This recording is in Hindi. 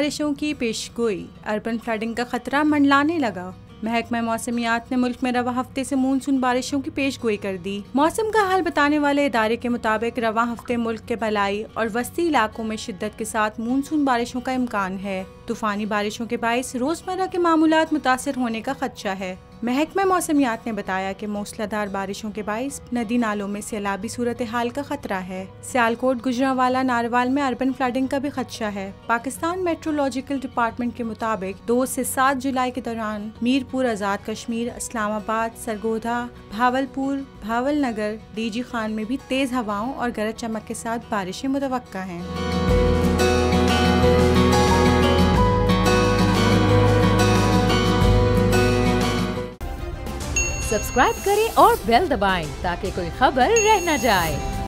बारिशों की पेशगोई, अर्बन फ्लडिंग का खतरा मंडलाने लगा। महकमा मौसमियात ने मुल्क में रवा हफ्ते से मानसून बारिशों की पेशगोई कर दी। मौसम का हाल बताने वाले इदारे के मुताबिक रवा हफ्ते मुल्क के भलाई और वस्ती इलाकों में शिद्दत के साथ मानसून बारिशों का इम्कान है। तूफानी बारिशों के बाइस रोजमर्रा के मामूलात मुतासिर होने का खदशा है। महकमा मौसमियात ने बताया कि मूसलाधार बारिशों के बाइस नदी नालों में सैलाबी सूरत हाल का खतरा है। सियालकोट, गुजरांवाला, नारवाल में अर्बन फ्लडिंग का भी खदशा है। पाकिस्तान मेट्रोलॉजिकल डिपार्टमेंट के मुताबिक 2 से 7 जुलाई के दौरान मीरपुर, आज़ाद कश्मीर, इस्लामाबाद, सरगोधा, भावलपुर, भावलनगर, डीजी खान में भी तेज हवाओं और गरज चमक के साथ बारिशें मुतवक्का हैं। सब्सक्राइब करें और बेल दबाएं ताकि कोई खबर रह न जाए।